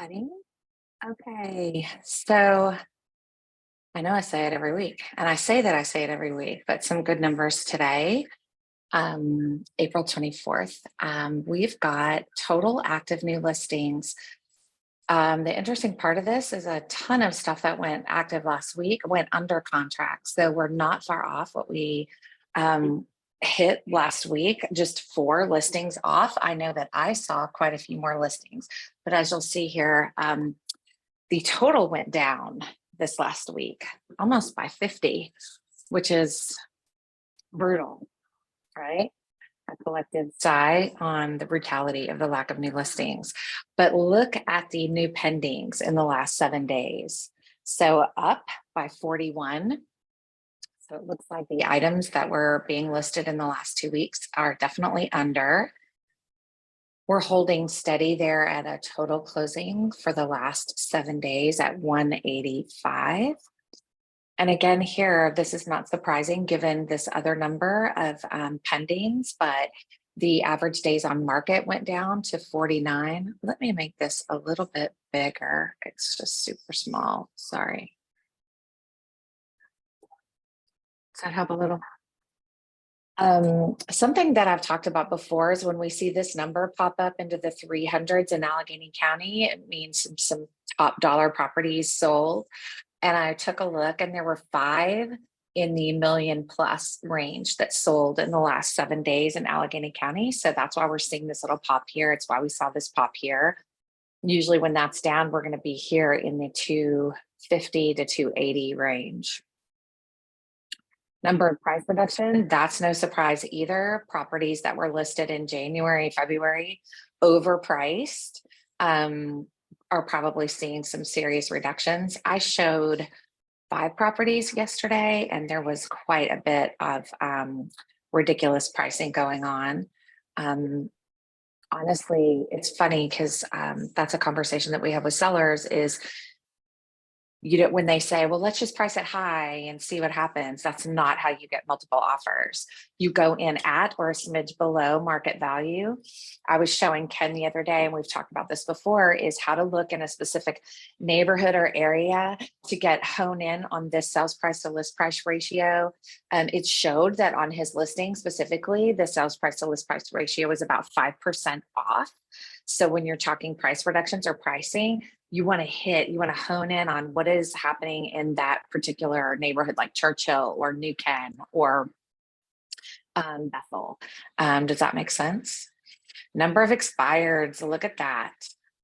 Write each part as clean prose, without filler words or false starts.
Honey? Okay, so I know I say it every week, and I say that I say it every week, but some good numbers today. April 24th. We've got total active new listings. The interesting part of this is a ton of stuff that went active last week went under contract. So we're not far off what we um, hit last week, just 4 listings off. I know that I saw quite a few more listings, but as you'll see here, the total went down this last week, almost by 50, which is brutal, right? A collective sigh on the brutality of the lack of new listings. But look at the new pendings in the last 7 days. So up by 41. So it looks like the items that were being listed in the last 2 weeks are definitely under. We're holding steady there at a total closing for the last 7 days at 185. And again, here, this is not surprising given this other number of pendings, but the average days on market went down to 49. Let me make this a little bit bigger. It's just super small. Sorry. Does that help a little? Something that I've talked about before is when we see this number pop up into the 300s in Allegheny County, it means some top dollar properties sold. And I took a look and there were 5 in the million plus range that sold in the last 7 days in Allegheny County. So that's why we're seeing this little pop here. It's why we saw this pop here. Usually when that's down, we're going to be here in the 250 to 280 range. Number of price reduction, that's no surprise either. Properties that were listed in January, February, overpriced, are probably seeing some serious reductions. I showed 5 properties yesterday, and there was quite a bit of ridiculous pricing going on. Honestly, it's funny because that's a conversation that we have with sellers is, when they say, well, let's just price it high and see what happens. That's not how you get multiple offers. You go in at or a smidge below market value. I was showing Ken the other day, and we've talked about this before, is how to look in a specific neighborhood or area to get hone in on this sales price to list price ratio. It showed that on his listing specifically, the sales price to list price ratio was about 5% off. So when you're talking price reductions or pricing, you want to hone in on what is happening in that particular neighborhood, like Churchill or New Ken or Bethel. Does that make sense? Number of expireds, look at that,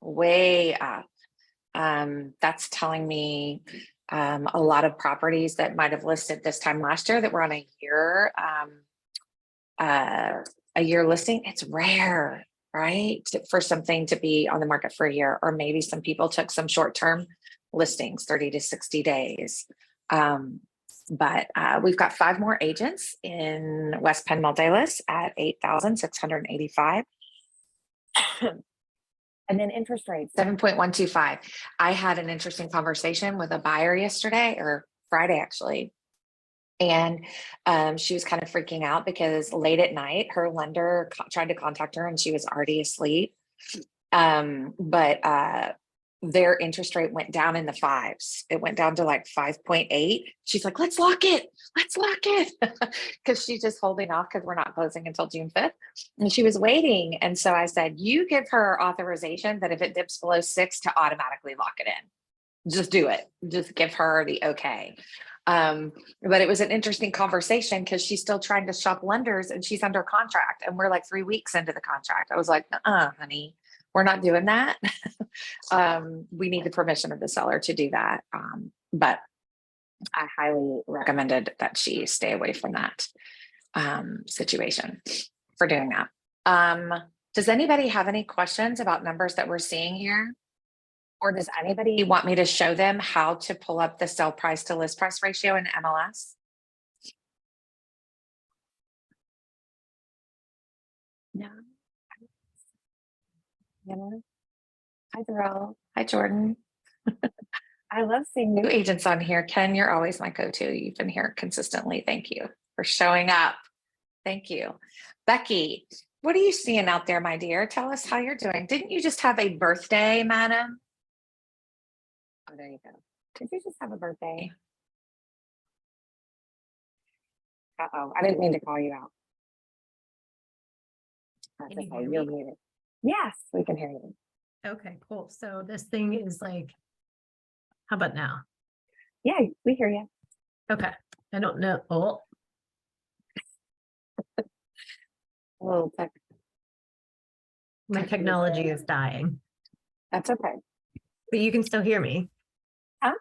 way up. That's telling me a lot of properties that might have listed this time last year that were on a year listing. It's rare, right? For something to be on the market for a year, or maybe some people took some short-term listings, 30 to 60 days. But we've got 5 more agents in West Penn Multilist at 8,685. And then interest rate, 7.125. I had an interesting conversation with a buyer yesterday, or Friday actually. And she was kind of freaking out because late at night, her lender tried to contact her and she was already asleep. But their interest rate went down in the 5s. It went down to like 5.8. She's like, let's lock it. Let's lock it. Because she's just holding off because we're not closing until June 5th. And she was waiting. And so I said, you give her authorization that if it dips below 6 to automatically lock it in. Just do it. Just give her the okay. But it was an interesting conversation because she's still trying to shop lenders and she's under contract and we're like 3 weeks into the contract. I was like, honey, we're not doing that. We need the permission of the seller to do that. But I highly recommended that she stay away from that situation for doing that. Does anybody have any questions about numbers that we're seeing here? Or does anybody want me to show them how to pull up the sell price to list price ratio in MLS? No. Hi, Darrell. Hi, Jordan. I love seeing new agents on here. Ken, you're always my go-to. You've been here consistently. Thank you for showing up. Thank you. Becky, what are you seeing out there, my dear? Tell us how you're doing. Didn't you just have a birthday, madam? there you go. Did you just have a birthday? Uh-oh, I didn't mean to call you out. That's Can you okay, hear you're me? muted. Yes, we can hear you. Okay, cool. So this thing is like, how about now? Yeah, we hear you. Okay. I don't know. Oh, Well, my technology is dying, that's okay. but you can still hear me. Huh?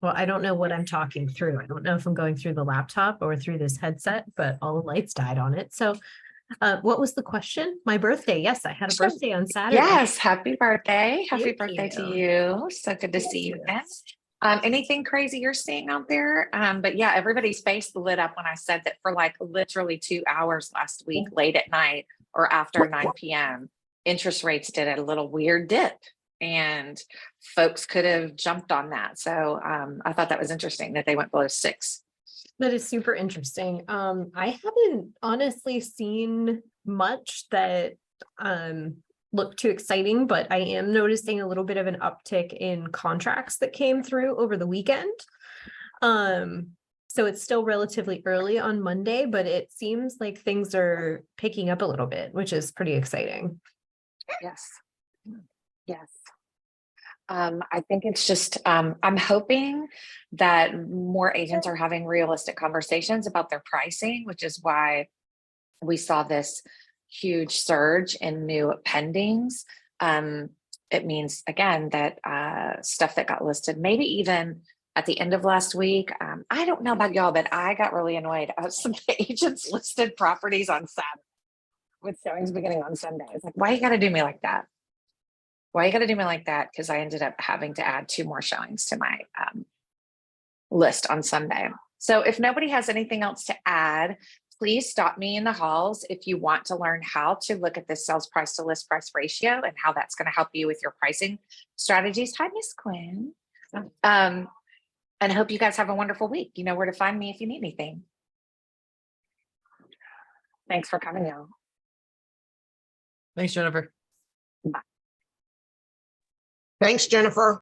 Well, I don't know what I'm talking through. I don't know if I'm going through the laptop or through this headset, but all the lights died on it. So what was the question? My birthday. Yes, I had a Sure. birthday on Saturday. Yes, happy birthday. Happy Thank birthday to you. you. So good to see you again. Anything crazy you're seeing out there? But yeah, everybody's face lit up when I said that for like literally 2 hours last week, late at night or after 9 p.m., interest rates did a little weird dip and folks could have jumped on that. So I thought that was interesting that they went below 6. That is super interesting. I haven't honestly seen much that looked too exciting, but I am noticing a little bit of an uptick in contracts that came through over the weekend. So it's still relatively early on Monday, but it seems like things are picking up a little bit, which is pretty exciting. Yes. Yes. I think it's just, I'm hoping that more agents are having realistic conversations about their pricing, which is why we saw this huge surge in new pendings. It means, again, that stuff that got listed, maybe even at the end of last week. I don't know about y'all, but I got really annoyed. Some agents listed properties on Saturday with showings beginning on Sunday. It's like, why you got to do me like that? Why you got to do me like that? Because I ended up having to add 2 more showings to my list on Sunday. So if nobody has anything else to add, please stop me in the halls if you want to learn how to look at this sales price to list price ratio and how that's going to help you with your pricing strategies. Hi, Miss Quinn. And I hope you guys have a wonderful week. You know where to find me if you need anything. Thanks for coming, y'all. Thanks, Jennifer. Bye. Thanks, Jennifer.